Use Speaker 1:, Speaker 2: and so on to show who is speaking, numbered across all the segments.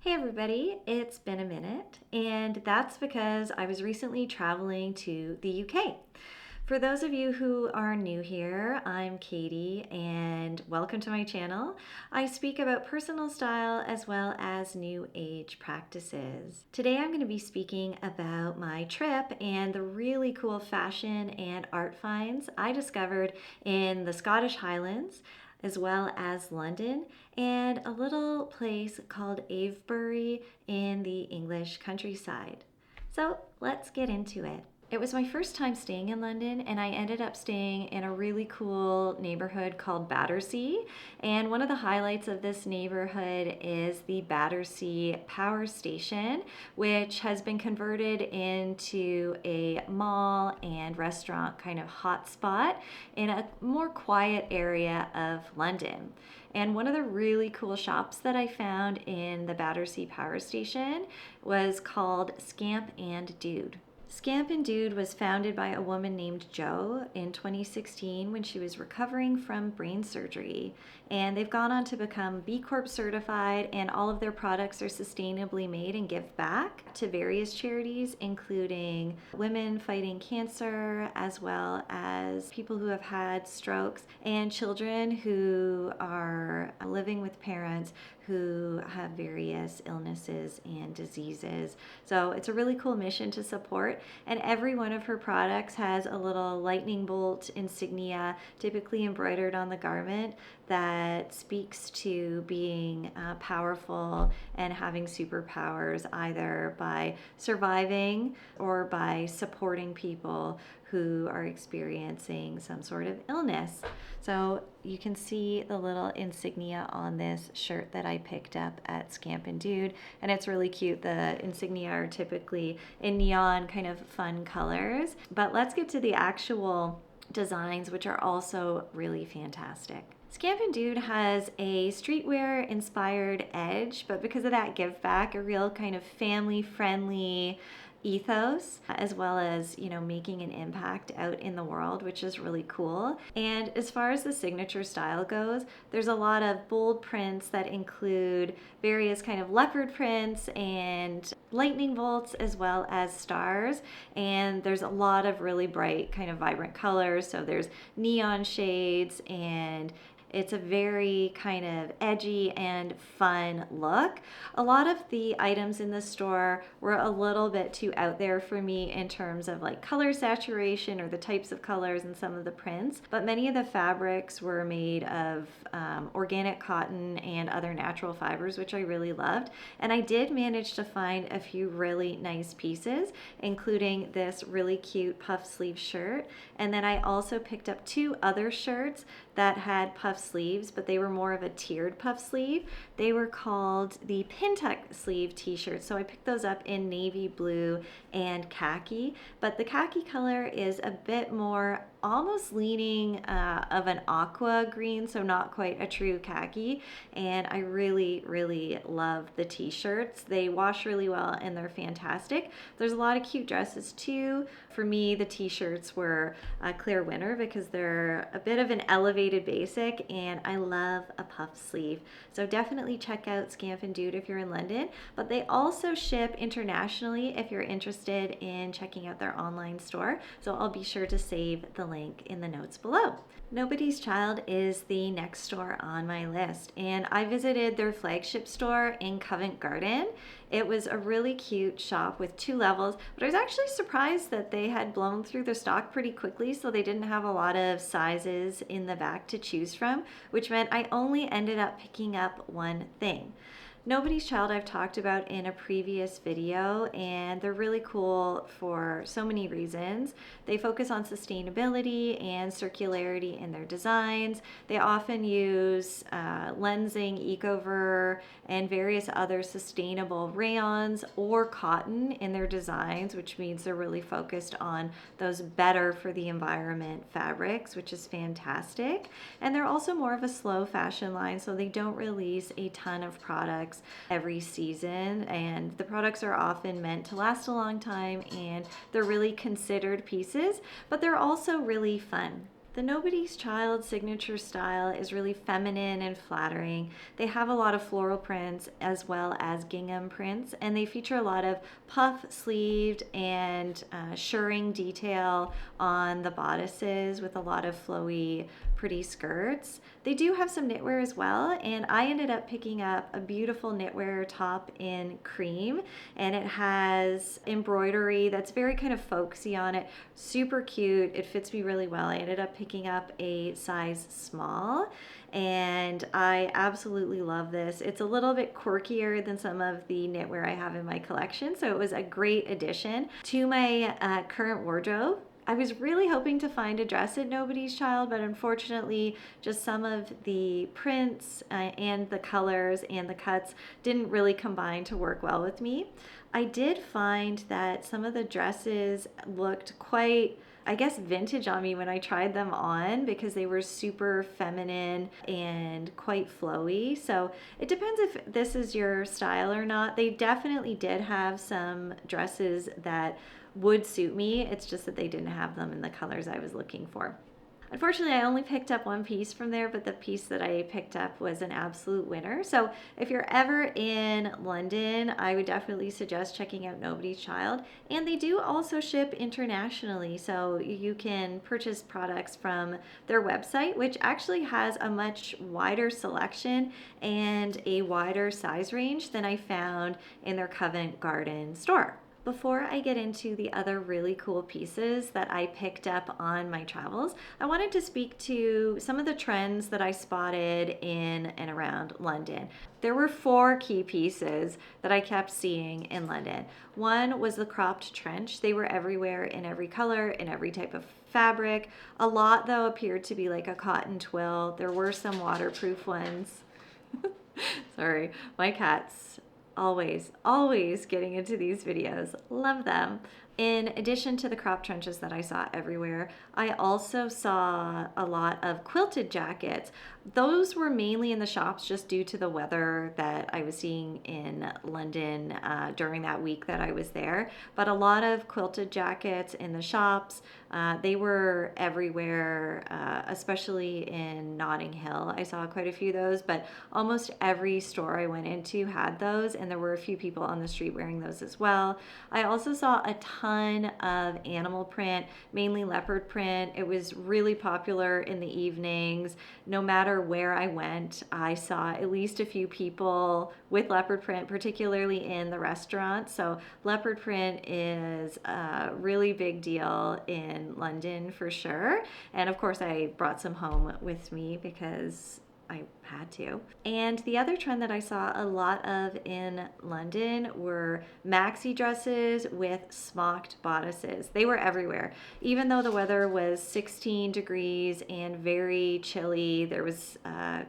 Speaker 1: Hey everybody, it's been a minute, and that's because I was recently traveling to the UK. For those of you who are new here, I'm Katie, and welcome to my channel. I speak about personal style as well as new age practices. Today I'm going to be speaking about my trip and the really cool fashion and art finds I discovered in the Scottish Highlands, as well as London, and a little place called Avebury in the English countryside. So let's get into it. It was my first time staying in London, and I ended up staying in a really cool neighborhood called Battersea. And one of the highlights of this neighborhood is the Battersea Power Station, which has been converted into a mall and restaurant kind of hotspot in a more quiet area of London. And one of the really cool shops that I found in the Battersea Power Station was called Scamp Dude. Scamp Dude was founded by a woman named Jo in 2016 when she was recovering from brain surgery. And they've gone on to become B Corp certified, and all of their products are sustainably made and give back to various charities, including women fighting cancer, as well as people who have had strokes, and children who are living with parents who have various illnesses and diseases. So it's a really cool mission to support, and every one of her products has a little lightning bolt insignia, typically embroidered on the garment, that speaks to being powerful and having superpowers, either by surviving or by supporting people who are experiencing some sort of illness. So you can see the little insignia on this shirt that I picked up at Scamp Dude, and it's really cute. The insignia are typically in neon kind of fun colors. But let's get to the actual designs, which are also really fantastic. Scamp Dude has a streetwear inspired edge, but because of that give back, a real kind of family friendly ethos, as well as, making an impact out in the world, which is really cool. And as far as the signature style goes, there's a lot of bold prints that include various kind of leopard prints and lightning bolts, as well as stars. And there's a lot of really bright kind of vibrant colors. So there's neon shades, and it's a very kind of edgy and fun look. A lot of the items in the store were a little bit too out there for me in terms of like color saturation or the types of colors and some of the prints, but many of the fabrics were made of organic cotton and other natural fibers, which I really loved. And I did manage to find a few really nice pieces, including this really cute puff sleeve shirt. And then I also picked up two other shirts that had puff sleeves, but they were more of a tiered puff sleeve. They were called the pin tuck sleeve t-shirts. So I picked those up in navy blue and khaki, but the khaki color is a bit more almost leaning of an aqua green, so not quite a true khaki. And I really love the t-shirts. They wash really well and they're fantastic. There's a lot of cute dresses too. For me, the t-shirts were a clear winner because they're a bit of an elevated basic, and I love a puff sleeve. So definitely check out Scamp Dude if you're in London, but they also ship internationally if you're interested in checking out their online store. So I'll be sure to save the link in the notes below. Nobody's Child is the next store on my list, and I visited their flagship store in Covent Garden. It was a really cute shop with 2 levels, but I was actually surprised that they had blown through their stock pretty quickly, so they didn't have a lot of sizes in the back to choose from, which meant I only ended up picking up one thing. Nobody's Child I've talked about in a previous video, and they're really cool for so many reasons. They focus on sustainability and circularity in their designs. They often use lensing, ecover, and various other sustainable rayons or cotton in their designs, which means they're really focused on those better for the environment fabrics, which is fantastic. And they're also more of a slow fashion line, so they don't release a ton of products every season, and the products are often meant to last a long time, and they're really considered pieces, but they're also really fun. The Nobody's Child signature style is really feminine and flattering. They have a lot of floral prints as well as gingham prints, and they feature a lot of puff sleeved and shirring detail on the bodices with a lot of flowy, pretty skirts. They do have some knitwear as well, and I ended up picking up a beautiful knitwear top in cream, and it has embroidery that's very kind of folksy on it. Super cute. It fits me really well. I ended up picking up a size small, and I absolutely love this. It's a little bit quirkier than some of the knitwear I have in my collection, so it was a great addition to my current wardrobe. I was really hoping to find a dress at Nobody's Child, but unfortunately just some of the prints and the colors and the cuts didn't really combine to work well with me. I did find that some of the dresses looked quite, I guess, vintage on me when I tried them on, because they were super feminine and quite flowy. So it depends if this is your style or not. They definitely did have some dresses that would suit me. It's just that they didn't have them in the colors I was looking for. Unfortunately, I only picked up one piece from there, but the piece that I picked up was an absolute winner. So if you're ever in London, I would definitely suggest checking out Nobody's Child. And they do also ship internationally, so you can purchase products from their website, which actually has a much wider selection and a wider size range than I found in their Covent Garden store. Before I get into the other really cool pieces that I picked up on my travels, I wanted to speak to some of the trends that I spotted in and around London. There were 4 key pieces that I kept seeing in London. One was the cropped trench. They were everywhere in every color, in every type of fabric. A lot, though, appeared to be like a cotton twill. There were some waterproof ones. Sorry, my cat's always getting into these videos. Love them. In addition to the crop trenches that I saw everywhere, I also saw a lot of quilted jackets. Those were mainly in the shops just due to the weather that I was seeing in London during that week that I was there. But a lot of quilted jackets in the shops. They were everywhere, especially in Notting Hill. I saw quite a few of those, but almost every store I went into had those, and there were a few people on the street wearing those as well. I also saw a ton of animal print, mainly leopard print. It was really popular in the evenings. No matter where I went, I saw at least a few people with leopard print, particularly in the restaurant. So leopard print is a really big deal in London for sure. And of course, I brought some home with me because I had to. And the other trend that I saw a lot of in London were maxi dresses with smocked bodices. They were everywhere. Even though the weather was 16 degrees and very chilly, there was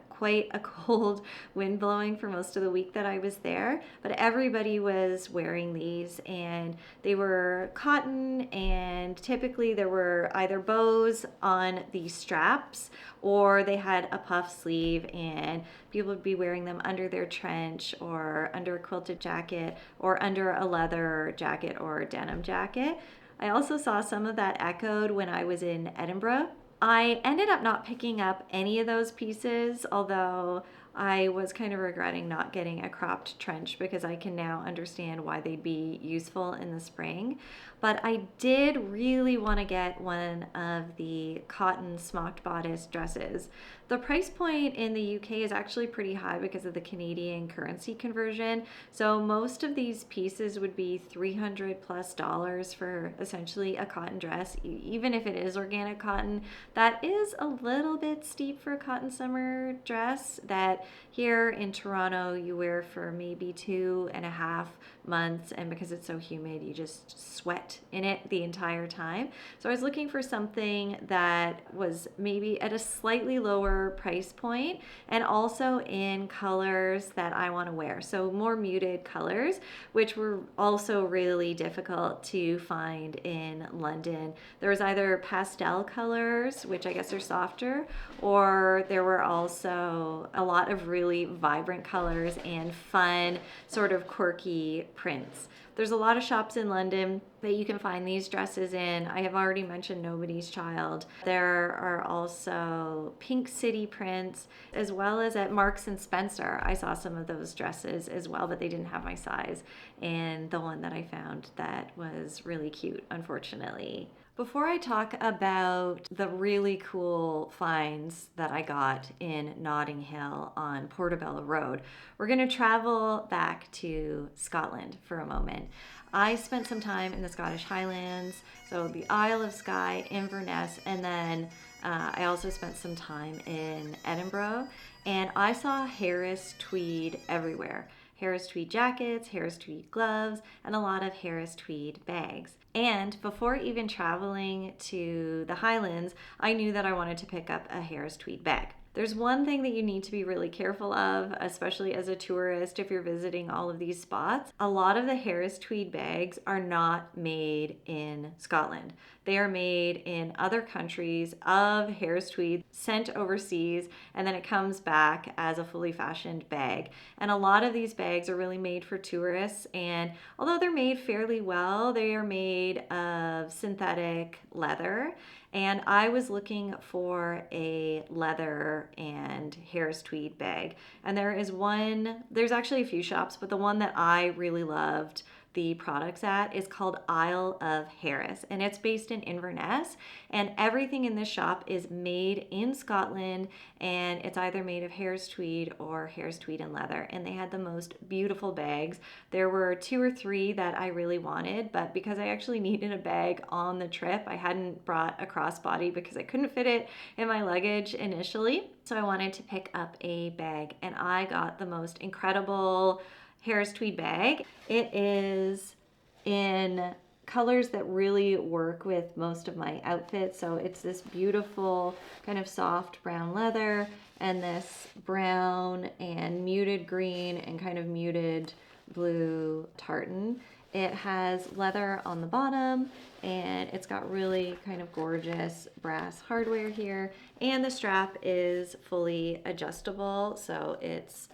Speaker 1: quite a cold wind blowing for most of the week that I was there, but everybody was wearing these, and they were cotton, and typically there were either bows on the straps or they had a puff sleeve, and people would be wearing them under their trench or under a quilted jacket or under a leather jacket or a denim jacket. I also saw some of that echoed when I was in Edinburgh. I ended up not picking up any of those pieces, although I was kind of regretting not getting a cropped trench because I can now understand why they'd be useful in the spring. But I did really want to get one of the cotton smocked bodice dresses. The price point in the UK is actually pretty high because of the Canadian currency conversion. So most of these pieces would be $300+ for essentially a cotton dress, even if it is organic cotton. That is a little bit steep for a cotton summer dress that here in Toronto you wear for maybe 2.5 months, and because it's so humid you just sweat in it the entire time. So I was looking for something that was maybe at a slightly lower price point and also in colors that I want to wear, so more muted colors, which were also really difficult to find in London. There was either pastel colors, which I guess are softer, or there were also a lot of really vibrant colors and fun, sort of quirky prints. there's a lot of shops in London that you can find these dresses in. I have already mentioned Nobody's Child. There are also Pink City prints, as well as at Marks and Spencer. I saw some of those dresses as well, but they didn't have my size. And the one that I found that was really cute, unfortunately. Before I talk about the really cool finds that I got in Notting Hill on Portobello Road, we're going to travel back to Scotland for a moment. I spent some time in the Scottish Highlands, so the Isle of Skye, Inverness, and then I also spent some time in Edinburgh, and I saw Harris Tweed everywhere. Harris Tweed jackets, Harris Tweed gloves, and a lot of Harris Tweed bags. And before even traveling to the Highlands, I knew that I wanted to pick up a Harris Tweed bag. There's one thing that you need to be really careful of, especially as a tourist if you're visiting all of these spots. A lot of the Harris Tweed bags are not made in Scotland. They are made in other countries of Harris Tweed, sent overseas, and then it comes back as a fully fashioned bag. And a lot of these bags are really made for tourists, and although they're made fairly well, they are made of synthetic leather. And I was looking for a leather and Harris Tweed bag. And there's actually a few shops, but the one that I really loved the products at is called Isle of Harris, and it's based in Inverness, and everything in this shop is made in Scotland, and it's either made of Harris Tweed or Harris Tweed and leather, and they had the most beautiful bags. There were 2 or 3 that I really wanted, but because I actually needed a bag on the trip, I hadn't brought a crossbody because I couldn't fit it in my luggage initially, so I wanted to pick up a bag, and I got the most incredible Harris Tweed bag. It is in colors that really work with most of my outfits. So it's this beautiful kind of soft brown leather and this brown and muted green and kind of muted blue tartan. It has leather on the bottom and it's got really kind of gorgeous brass hardware here. And the strap is fully adjustable, so it's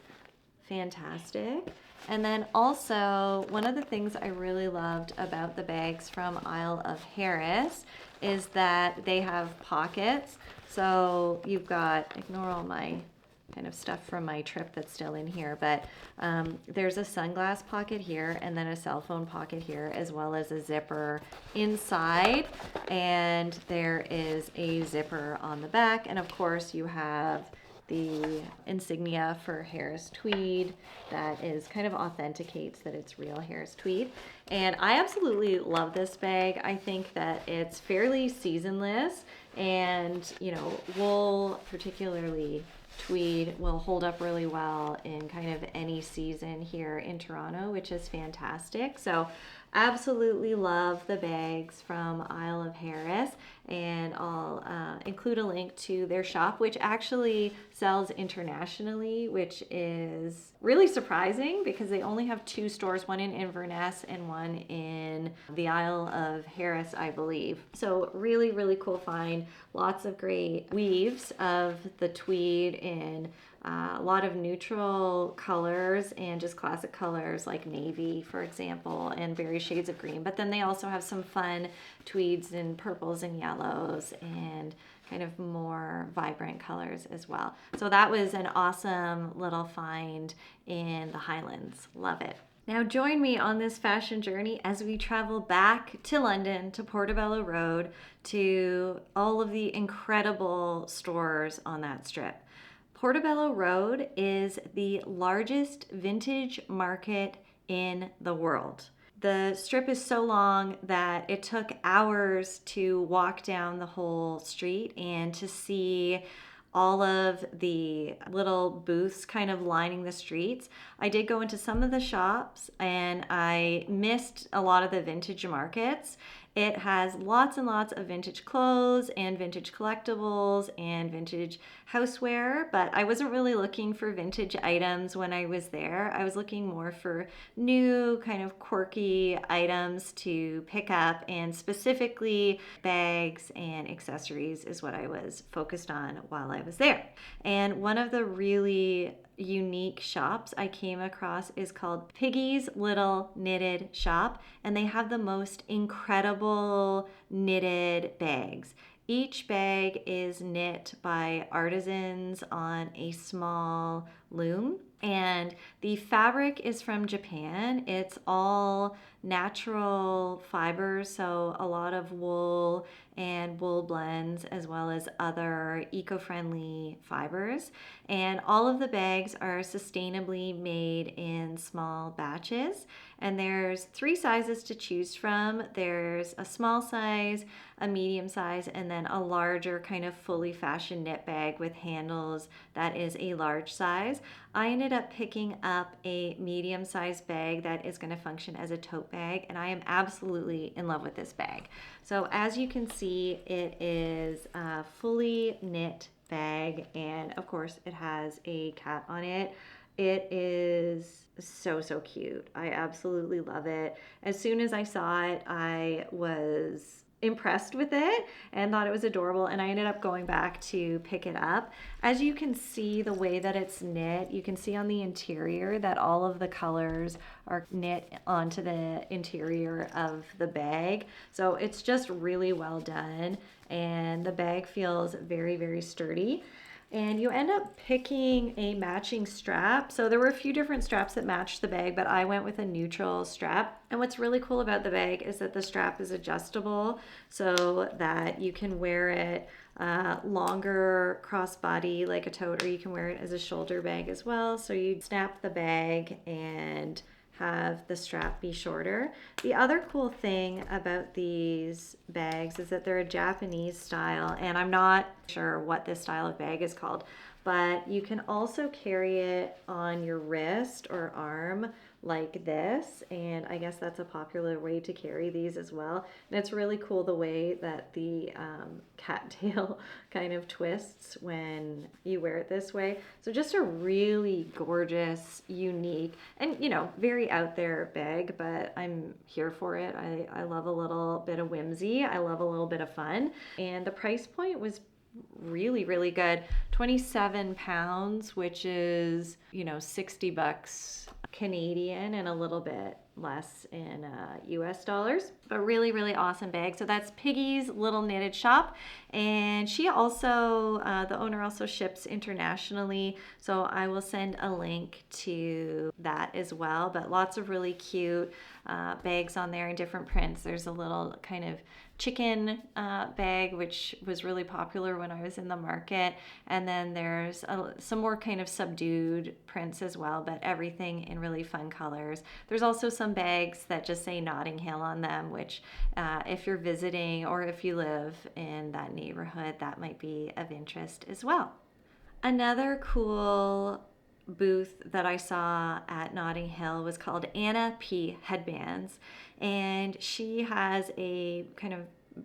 Speaker 1: fantastic. And then also, one of the things I really loved about the bags from Isle of Harris is that they have pockets. So you've got, ignore all my kind of stuff from my trip that's still in here, but there's a sunglass pocket here and then a cell phone pocket here, as well as a zipper inside, and there is a zipper on the back, and of course you have the insignia for Harris Tweed that is kind of authenticates that it's real Harris Tweed. And I absolutely love this bag. I think that it's fairly seasonless, and wool, particularly tweed, will hold up really well in kind of any season here in Toronto, which is fantastic. So absolutely love the bags from Isle of Harris, and I'll include a link to their shop, which actually sells internationally, which is really surprising because they only have 2 stores, one in Inverness and one in the Isle of Harris, I believe. So really, really cool find. Lots of great weaves of the tweed in a lot of neutral colors and just classic colors like navy, for example, and various shades of green. But then they also have some fun tweeds in purples and yellows and kind of more vibrant colors as well. So that was an awesome little find in the Highlands. Love it. Now join me on this fashion journey as we travel back to London, to Portobello Road, to all of the incredible stores on that strip. Portobello Road is the largest vintage market in the world. The strip is so long that it took hours to walk down the whole street and to see all of the little booths kind of lining the streets. I did go into some of the shops and I missed a lot of the vintage markets. It has lots and lots of vintage clothes and vintage collectibles and vintage houseware, but I wasn't really looking for vintage items when I was there. I was looking more for new kind of quirky items to pick up, and specifically bags and accessories is what I was focused on while I was there. And one of the really unique shops I came across is called Piggy's Little Knitted Shop, and they have the most incredible knitted bags. Each bag is knit by artisans on a small loom, and the fabric is from Japan. It's all natural fibers, so a lot of wool and wool blends, as well as other eco-friendly fibers. And all of the bags are sustainably made in small batches. And there's 3 sizes to choose from. There's a small size, a medium size, and then a larger kind of fully fashioned knit bag with handles that is a large size. I ended up picking up a medium sized bag that is going to function as a tote bag, and I am absolutely in love with this bag. So as you can see, it is a fully knit bag, and of course it has a cat on it. It is so cute. I absolutely love it. As soon as I saw it, I was impressed with it and thought it was adorable, and I ended up going back to pick it up. As you can see, the way that it's knit, you can see on the interior that all of the colors are knit onto the interior of the bag. So it's just really well done, and the bag feels very sturdy. And you end up picking a matching strap. So there were a few different straps that matched the bag, but I went with a neutral strap. And what's really cool about the bag is that the strap is adjustable so that you can wear it longer crossbody like a tote, or you can wear it as a shoulder bag as well. So you snap the bag and have the strap be shorter. The other cool thing about these bags is that they're a Japanese style, and I'm not sure what this style of bag is called, but you can also carry it on your wrist or arm like this, and I guess that's a popular way to carry these as well. And it's really cool the way that the cattail kind of twists when you wear it this way. So just a really gorgeous, unique, and very out there bag, but I'm here for it. I love a little bit of whimsy. I love a little bit of fun, and the price point was really good. 27 pounds, which is $60 Canadian and a little bit less in US dollars, but really awesome bag. So that's Piggy's Little Knitted Shop, and she also the owner also ships internationally, so I will send a link to that as well. But lots of really cute bags on there in different prints. There's a little kind of chicken bag, which was really popular when I was in the market, and then there's some more kind of subdued prints as well, but everything in really fun colors. There's also some bags that just say Notting Hill on them, which if you're visiting or if you live in that neighborhood, that might be of interest as well. Another cool booth that I saw at Notting Hill was called Anna P Headbands, and she has a kind of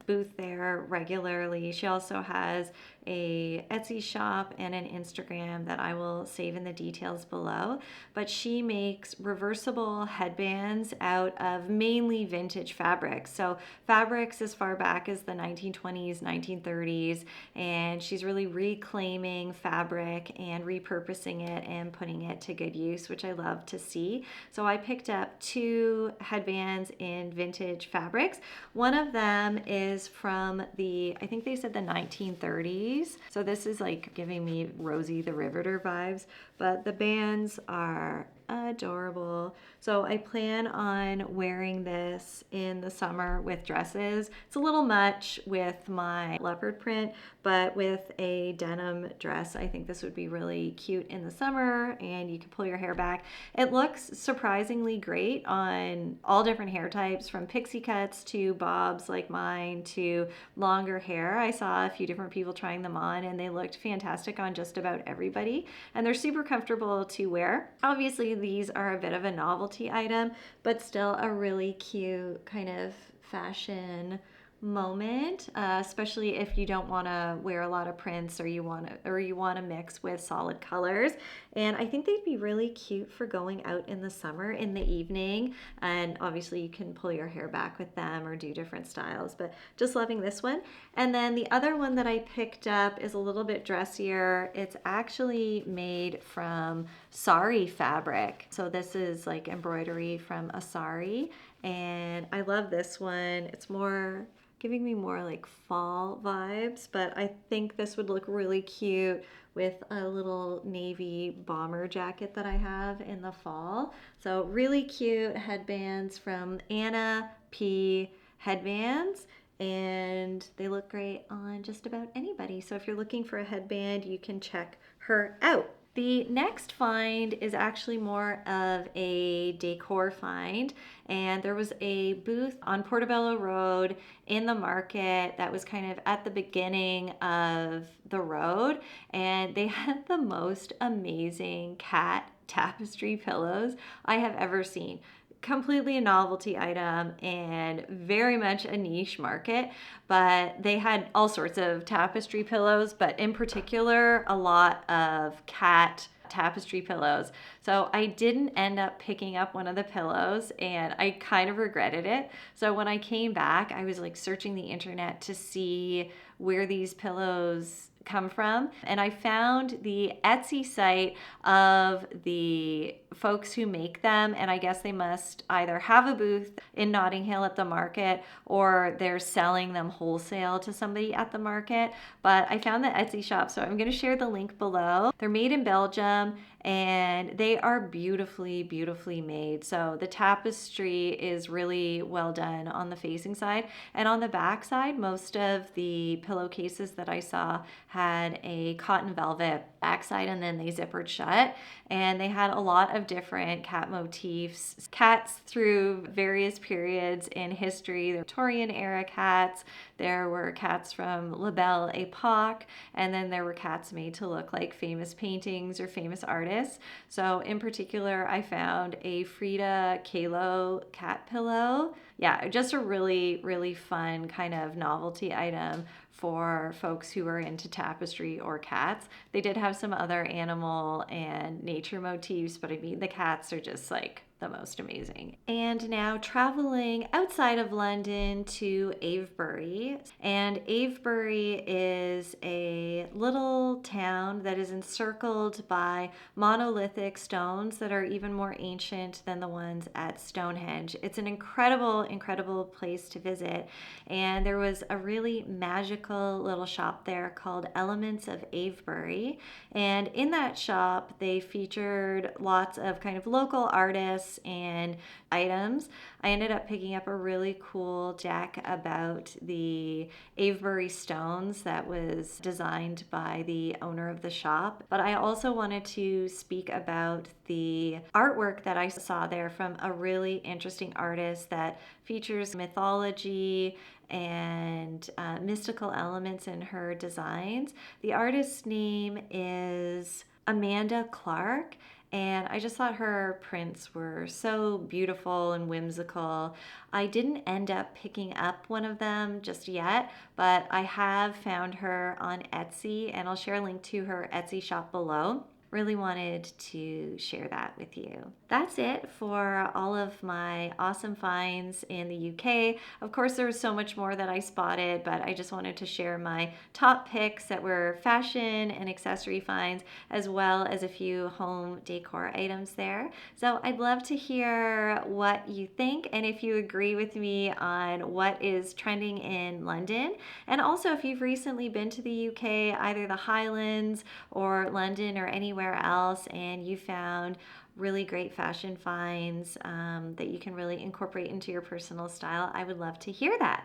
Speaker 1: booth there regularly. She also has a Etsy shop and an Instagram that I will save in the details below, but she makes reversible headbands out of mainly vintage fabrics. So fabrics as far back as the 1920s, 1930s, and she's really reclaiming fabric and repurposing it and putting it to good use, which I love to see. So I picked up 2 headbands in vintage fabrics. One of them is from I think they said the 1930s. So this is like giving me Rosie the Riveter vibes, but the bands are adorable. So I plan on wearing this in the summer with dresses. It's a little much with my leopard print, but with a denim dress, I think this would be really cute in the summer, and you can pull your hair back. It looks surprisingly great on all different hair types, from pixie cuts to bobs like mine to longer hair. I saw a few different people trying them on, and they looked fantastic on just about everybody, and they're super comfortable to wear. Obviously, these are a bit of a novelty item, but still a really cute kind of fashion moment, especially if you don't want to wear a lot of prints or you want to mix with solid colors. And I think they'd be really cute for going out in the summer in the evening. And obviously you can pull your hair back with them or do different styles, but just loving this one. And then the other one that I picked up is a little bit dressier. It's actually made from sari fabric. So this is like embroidery from a sari. And I love this one. It's more giving me more like fall vibes, but I think this would look really cute with a little navy bomber jacket that I have in the fall. So really cute headbands from Anna P Headbands, and they look great on just about anybody. So if you're looking for a headband, you can check her out. The next find is actually more of a decor find, and there was a booth on Portobello Road in the market that was kind of at the beginning of the road, and they had the most amazing cat tapestry pillows I have ever seen. Completely a novelty item and very much a niche market, but they had all sorts of tapestry pillows, but in particular a lot of cat tapestry pillows. So I didn't end up picking up one of the pillows and I kind of regretted it. So when I came back, I was like searching the internet to see where these pillows come from, and I found the Etsy site of the folks who make them, and I guess they must either have a booth in Notting Hill at the market or they're selling them wholesale to somebody at the market. But I found the Etsy shop, so I'm going to share the link below. They're made in Belgium and they are beautifully, beautifully made. So the tapestry is really well done on the facing side, and on the back side, most of the pillowcases that I saw had a cotton velvet backside and then they zippered shut, and they had a lot of different cat motifs, cats through various periods in history. The Victorian era cats, there were cats from La Belle Epoque, and then there were cats made to look like famous paintings or famous artists. So in particular, I found a Frida Kahlo cat pillow. Yeah, just a really, really fun kind of novelty item for folks who are into tapestry or cats. They did have some other animal and nature motifs, but I mean, the cats are just like the most amazing. And now traveling outside of London to Avebury. And Avebury is a little town that is encircled by monolithic stones that are even more ancient than the ones at Stonehenge. It's an incredible, incredible place to visit. And there was a really magical little shop there called Elements of Avebury. And in that shop, they featured lots of kind of local artists and items. I ended up picking up a really cool deck about the Avebury stones that was designed by the owner of the shop. But I also wanted to speak about the artwork that I saw there from a really interesting artist that features mythology and mystical elements in her designs. The artist's name is Amanda Clark, and I just thought her prints were so beautiful and whimsical. I didn't end up picking up one of them just yet, but I have found her on Etsy, and I'll share a link to her Etsy shop below. Really wanted to share that with you. That's it for all of my awesome finds in the UK. Of course, there was so much more that I spotted, but I just wanted to share my top picks that were fashion and accessory finds, as well as a few home decor items there. So I'd love to hear what you think and if you agree with me on what is trending in London. And also, if you've recently been to the UK, either the Highlands or London or anywhere else, and you found really great fashion finds that you can really incorporate into your personal style, I would love to hear that.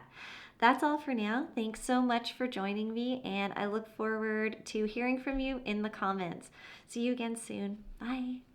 Speaker 1: That's all for now. Thanks so much for joining me, and I look forward to hearing from you in the comments. See you again soon. Bye.